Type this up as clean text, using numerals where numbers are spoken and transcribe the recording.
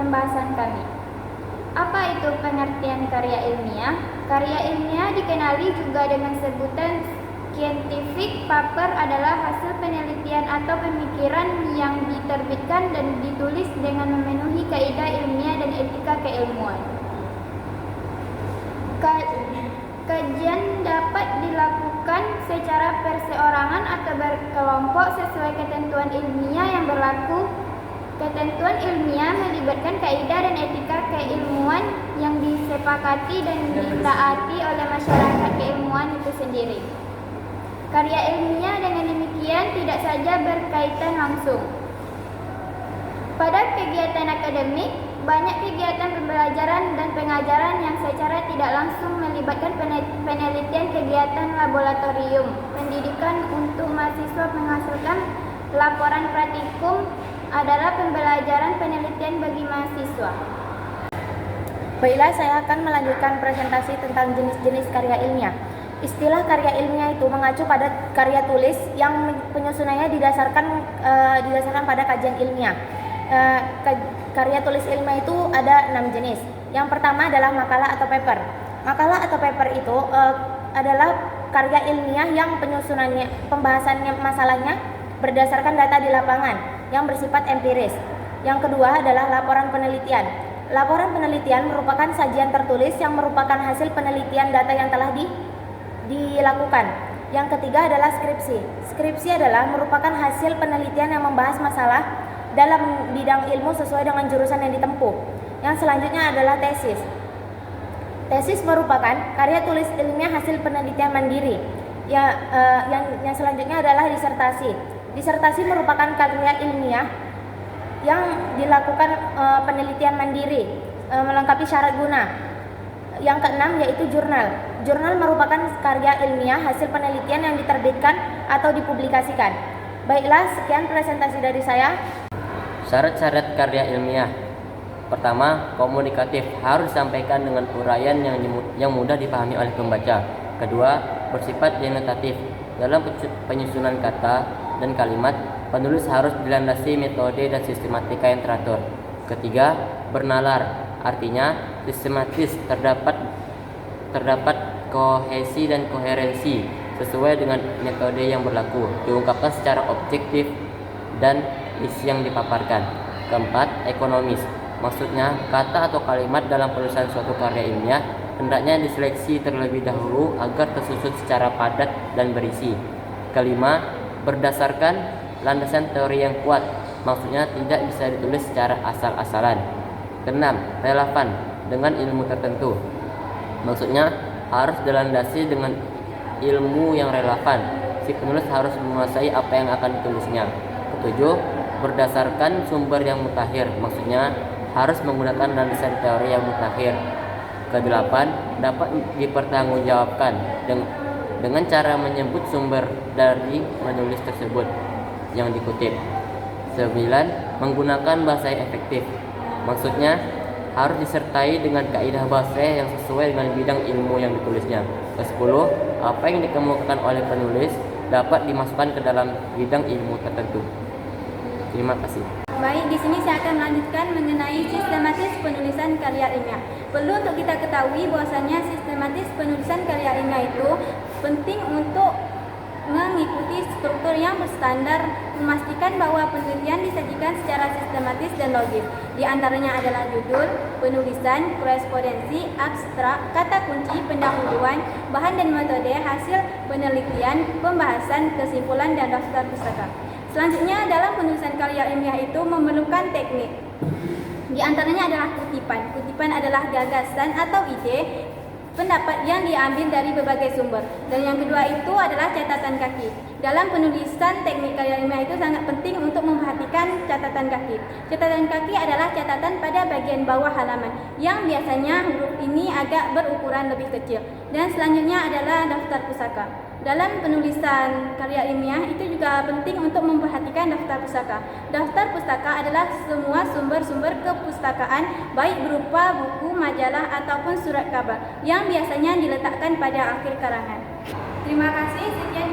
pembahasan kami. Apa itu pengertian karya ilmiah? Karya ilmiah dikenali juga dengan sebutan scientific paper adalah hasil penelitian atau pemikiran yang diterbitkan dan ditulis dengan memenuhi kaidah ilmiah dan etika keilmuan. Kajian dapat dilakukan secara perseorangan atau berkelompok sesuai ketentuan ilmiah yang berlaku. Ketentuan ilmiah melibatkan kaidah dan etika keilmuan yang disepakati dan ditaati oleh masyarakat keilmuan itu sendiri. Karya ilmiah dengan demikian tidak saja berkaitan langsung pada kegiatan akademik, banyak kegiatan pembelajaran dan pengajaran yang secara tidak langsung melibatkan penelitian, kegiatan laboratorium, pendidikan untuk mahasiswa menghasilkan laporan praktikum adalah pembelajaran penelitian bagi mahasiswa. Baiklah, saya akan melanjutkan presentasi tentang jenis-jenis karya ilmiah. Istilah karya ilmiah itu mengacu pada karya tulis yang penyusunannya didasarkan pada kajian ilmiah. Karya tulis ilmiah itu ada 6 jenis. Yang pertama adalah makalah atau paper. Makalah atau paper itu adalah karya ilmiah yang pembahasannya masalahnya berdasarkan data di lapangan yang bersifat empiris. Yang kedua adalah laporan penelitian. Laporan penelitian merupakan sajian tertulis yang merupakan hasil penelitian data yang telah dilakukan. Yang ketiga adalah skripsi. Skripsi adalah merupakan hasil penelitian yang membahas masalah dalam bidang ilmu sesuai dengan jurusan yang ditempuh. Yang selanjutnya adalah tesis. Tesis merupakan karya tulis ilmiah hasil penelitian mandiri. Yang selanjutnya adalah disertasi. Disertasi merupakan karya ilmiah yang dilakukan penelitian mandiri melengkapi syarat guna. Yang keenam yaitu jurnal. Jurnal merupakan karya ilmiah hasil penelitian yang diterbitkan atau dipublikasikan. Baiklah, sekian presentasi dari saya. Syarat-syarat karya ilmiah. Pertama, komunikatif, harus disampaikan dengan uraian yang mudah dipahami oleh pembaca. Kedua, bersifat denotatif. Dalam penyusunan kata dan kalimat, penulis harus dilandasi metode dan sistematika yang teratur. Ketiga, bernalar, artinya sistematis, terdapat kohesi dan koherensi sesuai dengan metode yang berlaku, diungkapkan secara objektif dan isi yang dipaparkan. Keempat, ekonomis, maksudnya kata atau kalimat dalam penulisan suatu karya ilmiah hendaknya diseleksi terlebih dahulu agar tersusun secara padat dan berisi. Kelima, berdasarkan landasan teori yang kuat, maksudnya tidak bisa ditulis secara asal-asalan. Keenam, relevan dengan ilmu tertentu, maksudnya harus dilandasi dengan ilmu yang relevan. Si penulis harus menguasai apa yang akan ditulisnya. Ketujuh, berdasarkan sumber yang mutakhir, maksudnya harus menggunakan landasan teori yang mutakhir. Kedelapan, dapat dipertanggungjawabkan dengan cara menyebut sumber dari menulis tersebut yang dikutip. 9. Menggunakan bahasa yang efektif, maksudnya harus disertai dengan kaidah bahasa yang sesuai dengan bidang ilmu yang ditulisnya. 10. Apa yang dikemukakan oleh penulis dapat dimasukkan ke dalam bidang ilmu tertentu. Terima kasih. Baik, di sini saya akan melanjutkan mengenai sistematis penulisan karya ilmiah. Perlu untuk kita ketahui bahwasanya sistematis penulisan karya ilmiah itu penting untuk mengikuti struktur yang berstandar, memastikan bahwa penelitian disajikan secara sistematis dan logis. Di antaranya adalah judul, penulisan, korespondensi, abstrak, kata kunci, pendahuluan, bahan dan metode, hasil penelitian, pembahasan, kesimpulan, dan daftar pustaka. Selanjutnya, dalam penulisan karya ilmiah itu memerlukan teknik. Di antaranya adalah kutipan. Kutipan adalah gagasan atau ide, pendapat yang diambil dari berbagai sumber. Dan yang kedua itu adalah catatan kaki. Dalam penulisan teknik karya ilmiah itu sangat penting untuk memperhatikan catatan kaki. Catatan kaki adalah catatan pada bagian bawah halaman, yang biasanya huruf ini agak berukuran lebih kecil. Dan selanjutnya adalah daftar pustaka. Dalam penulisan karya ilmiah itu juga penting untuk memperhatikan daftar pustaka. Daftar pustaka adalah semua sumber-sumber kepustakaan, baik berupa buku, majalah, ataupun surat kabar, yang biasanya diletakkan pada akhir karangan. Terima kasih, sekian